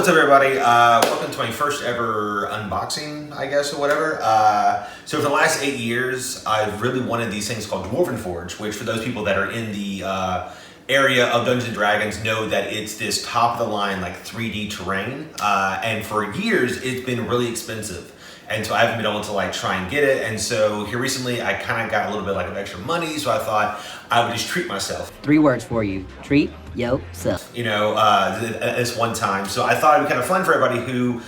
What's up, everybody? Welcome to my first ever unboxing, I guess, or whatever. So for the last 8 years, I've really wanted these things called Dwarven Forge, which for those people that are in the area of Dungeons & Dragons know that it's this top-of-the-line, like, 3D terrain. And for years, it's been really expensive. And so I haven't been able to like try and get it. And so here recently, I kind of got a little bit like of extra money. So I thought I would just treat myself. 3 words for you: treat yourself. You know, this one time. So I thought it'd be kind of fun for everybody who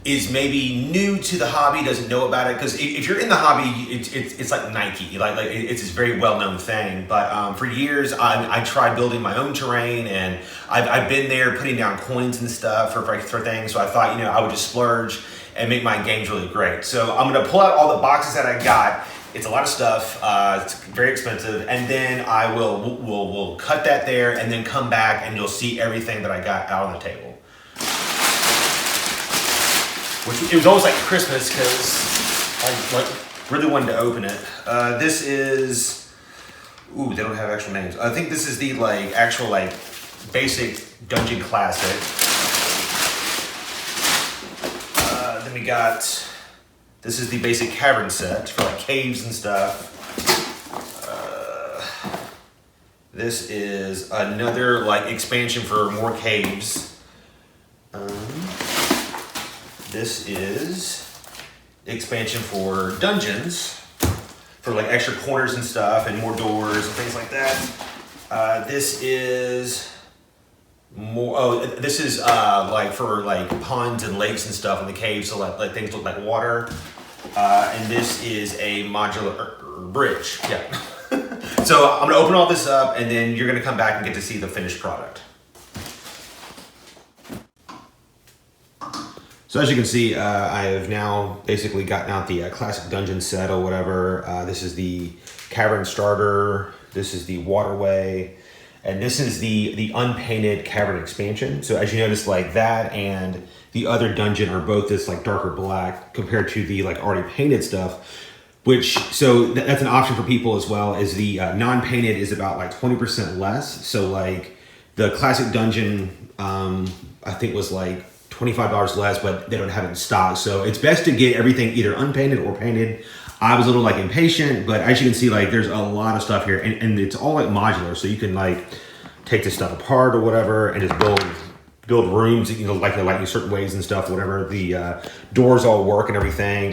is maybe new to the hobby, doesn't know about it. Because if you're in the hobby, it's like Nike. Like it's this very well-known thing. But for years, I tried building my own terrain, and I've been there putting down coins and stuff for things. So I thought, you know, I would just splurge and make my games really great. So I'm gonna pull out all the boxes that I got. It's a lot of stuff, it's very expensive, and then I we'll cut that there and then come back and you'll see everything that I got out on the table. Which it was almost like Christmas because I really wanted to open it. This is, ooh, they don't have actual names. I think this is the actual basic dungeon classic. We got, this is the basic cavern set for like caves and stuff. This is another like expansion for more caves. This is expansion for dungeons, for like extra corners and stuff and more doors and things like that. This is more, oh, this is like for like ponds and lakes and stuff in the caves, so like things look like water. And this is a modular bridge. Yeah. So I'm gonna open all this up, and then you're gonna come back and get to see the finished product. So as you can see, I have now basically gotten out the classic dungeon set or whatever. This is the cavern starter. This is the waterway. And this is the unpainted cavern expansion. So as you notice, like that and the other dungeon are both this like darker black compared to the like already painted stuff, which, so that's an option for people as well, is the non-painted is about like 20% less. So like the classic dungeon, I think was like $25 less, but they don't have it in stock. So it's best to get everything either unpainted or painted. I was a little like impatient, but as you can see, like there's a lot of stuff here, and it's all like modular, so you can like take this stuff apart or whatever and just build rooms, you know, like in certain ways and stuff, whatever. The doors all work and everything.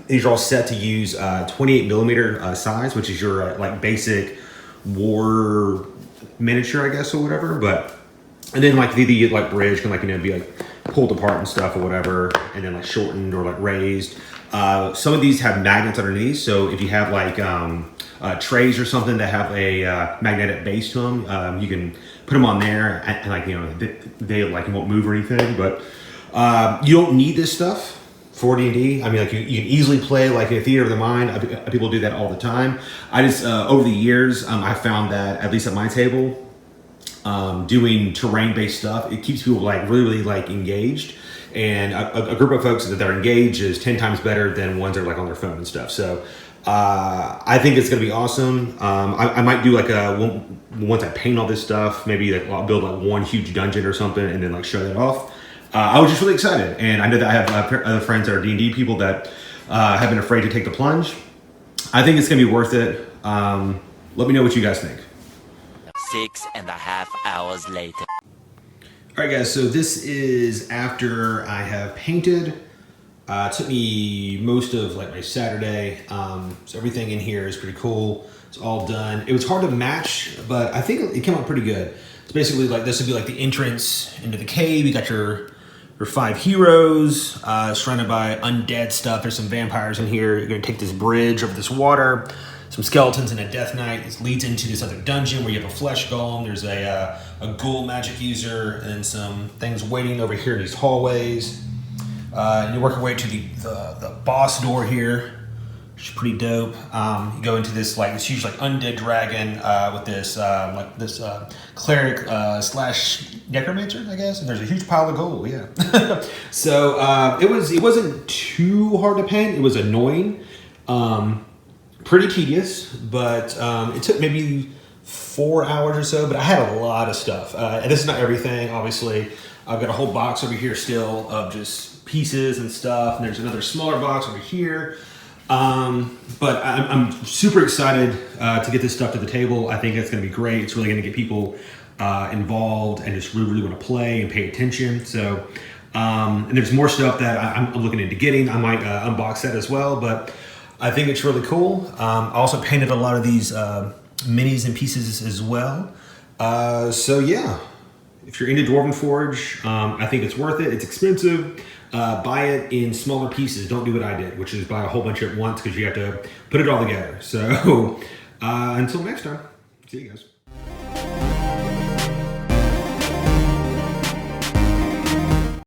These are all set to use 28mm size, which is your like basic war miniature, I guess, or whatever. But and then like the like bridge can like, you know, be like pulled apart and stuff or whatever, and then like shortened or like raised. Some of these have magnets underneath, so if you have like trays or something that have a magnetic base to them, you can put them on there, and like, you know, they like won't move or anything. But you don't need this stuff for D&D. I mean, like you can easily play like a theater of the mind. People do that all the time. I just over the years, I found that at least at my table, doing terrain-based stuff, it keeps people like really like engaged. And a group of folks that are engaged is 10 times better than ones that are like on their phone and stuff. So I think it's gonna be awesome. I might do like once I paint all this stuff, maybe like I'll build like one huge dungeon or something and then like show that off. I was just really excited, and I know that I have other friends that are D&D people that have been afraid to take the plunge. I think it's gonna be worth it. Let me know what you guys think. 6.5 hours later. All right, guys, so this is after I have painted. It took me most of like my Saturday. So everything in here is pretty cool. It's all done. It was hard to match, but I think it came out pretty good. It's basically like, this would be like the entrance into the cave. You got your 5 heroes, surrounded by undead stuff. There's some vampires in here. You're gonna take this bridge over this water. Some skeletons and a death knight. This leads into this other dungeon where you have a flesh golem. There's a ghoul magic user, and some things waiting over here in these hallways. And you work your way to the boss door here, which is pretty dope. You go into this like this huge like undead dragon with this cleric slash necromancer, I guess. And there's a huge pile of gold. Yeah. So it wasn't too hard to paint. It was annoying. Pretty tedious, but it took maybe 4 hours or so, but I had a lot of stuff. And this is not everything, obviously. I've got a whole box over here still of just pieces and stuff, and there's another smaller box over here. But I'm super excited to get this stuff to the table. I think it's going to be great. It's really going to get people involved and just really want to play and pay attention. So, and there's more stuff that I'm looking into getting. I might unbox that as well, but I think it's really cool. I also painted a lot of these minis and pieces as well. So yeah, if you're into Dwarven Forge, I think it's worth it. It's expensive. Buy it in smaller pieces. Don't do what I did, which is buy a whole bunch at once because you have to put it all together. So until next time, see you guys.